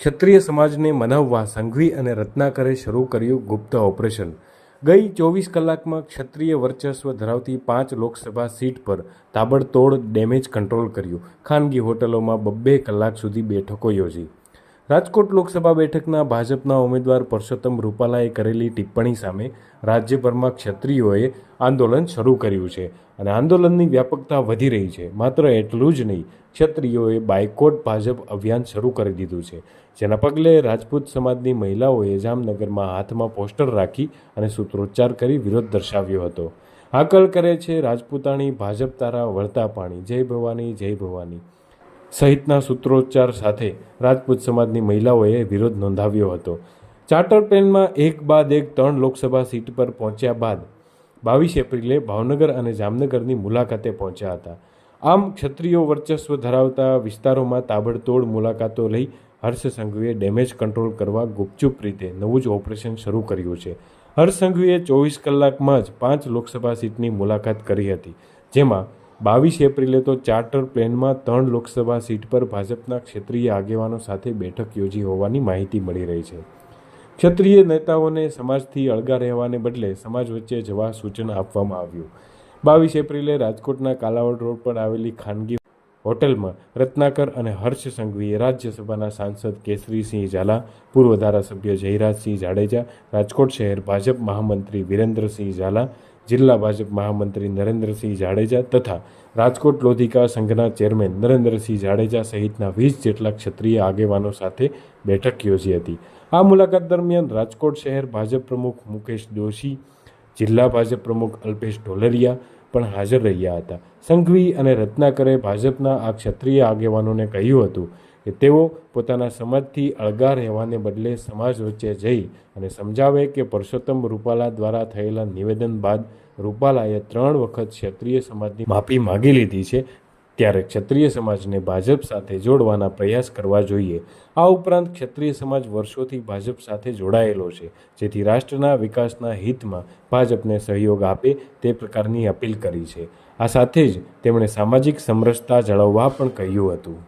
ક્ષત્રિય સમાજને મનાવવા સંઘવી અને રત્નાકરે શરૂ કર્યું ગુપ્ત ઓપરેશન। ગઈ 24 કલાકમાં ક્ષત્રિય વર્ચસ્વ ધરાવતી 5 લોકસભા સીટ પર તાબડતોડ ડેમેજ કંટ્રોલ કર્યું। ખાનગી હોટલોમાં 2 કલાક સુધી બેઠકો યોજી। રાજકોટ લોકસભા બેઠકના ભાજપના ઉમેદવાર પરસોત્તમ રૂપાલાએ કરેલી ટિપ્પણી સામે રાજ્યભરમાં ક્ષત્રિયોએ આંદોલન શરૂ કર્યું છે અને આંદોલનની વ્યાપકતા વધી રહી છે। માત્ર એટલું જ નહીં, ક્ષત્રિયોએ બાયકોટ ભાજપ અભિયાન શરૂ કરી દીધું છે, જેના પગલે રાજપૂત સમાજની મહિલાઓએ જામનગરમાં હાથમાં પોસ્ટર રાખી અને સૂત્રોચ્ચાર કરી વિરોધ દર્શાવ્યો હતો। હાકલ કરે છે રાજપૂતાણી, ભાજપ તારા વળતા પાણી, જય ભવાની જય ભવાની સહિતના સૂત્રોચ્ચાર સાથે રાજપૂત સમાજની મહિલાઓએ વિરોધ નોંધાવ્યો હતો। ચાર્ટર પ્લેનમાં એક બાદ એક 3 લોકસભા સીટ પર પહોંચ્યા બાદ 22 એપ્રિલે ભાવનગર અને જામનગરની મુલાકાતે પહોંચ્યા હતા। આમ ક્ષત્રિયો વર્ચસ્વ ધરાવતા વિસ્તારોમાં તાબડતોડ મુલાકાતો લઈ હર્ષ સંઘવીએ ડેમેજ કંટ્રોલ કરવા ગુપચુપ રીતે નવું જ ઓપરેશન શરૂ કર્યું છે। હર્ષ સંઘવીએ 24 કલાકમાં જ 5 લોકસભા સીટની મુલાકાત કરી હતી, જેમાં 22 એપ્રિલે તો ચાર્ટર પ્લેનમાં 3 લોકસભા સીટ પર ભાજપના ક્ષત્રિય આગેવાનો સાથે બેઠક યોજી હોવાની માહિતી મળી રહી છે। ક્ષત્રિય નેતાઓને સમાજથી અળગા રહેવાને બદલે સમાજ વચ્ચે જવા સૂચન આપવામાં આવ્યું। 22 એપ્રિલે રાજકોટના કાલાવડ રોડ પર આવેલી ખાનગી હોટલમાં રત્નાકર અને હર્ષ સંઘવીએ રાજ્યસભાના સાંસદ કેસરીસિંહ ઝાલા, પૂર્વ ધારાસભ્ય જયરાજસિંહ જાડેજા, રાજકોટ શહેર ભાજપ મહામંત્રી વિરેન્દ્રસિંહ ઝાલા, જિલ્લા ભાજપ મહામંત્રી નરેન્દ્રસિંહ જાડેજા તથા રાજકોટ લોધિકા સંઘના ચેરમેન નરેન્દ્રસિંહ જાડેજા સહિતના 20 જેટલા ક્ષત્રિય આગેવાનો સાથે બેઠક યોજી હતી। આ મુલાકાત દરમિયાન રાજકોટ શહેર ભાજપ પ્રમુખ મુકેશ દોશી, જિલ્લા ભાજપ પ્રમુખ અલ્પેશ ઢોલરિયા પણ હાજર રહ્યા હતા। સંઘવી અને રત્નાકરે ભાજપના આ ક્ષત્રિય આગેવાનોને કહ્યું હતું કે તેઓ પોતાના સમાજથી અળગા રહેવાને બદલે સમાજ વચ્ચે જઈ અને સમજાવે કે પરસોત્તમ રૂપાલા દ્વારા થયેલા નિવેદન બાદ રૂપાલાએ 3 વખત ક્ષત્રિય સમાજની માફી માંગી લીધી છે, ત્યારે ક્ષત્રિય સમાજને ભાજપ સાથે જોડવાના પ્રયાસ કરવા જોઈએ। આ ઉપરાંત ક્ષત્રિય સમાજ વર્ષોથી ભાજપ સાથે જોડાયેલો છે, જેથી રાષ્ટ્રના વિકાસના હિતમાં ભાજપને સહયોગ આપે તે પ્રકારની અપીલ કરી છે। આ સાથે જ તેમણે સામાજિક સમરસતા જાળવવા પણ કહ્યું હતું।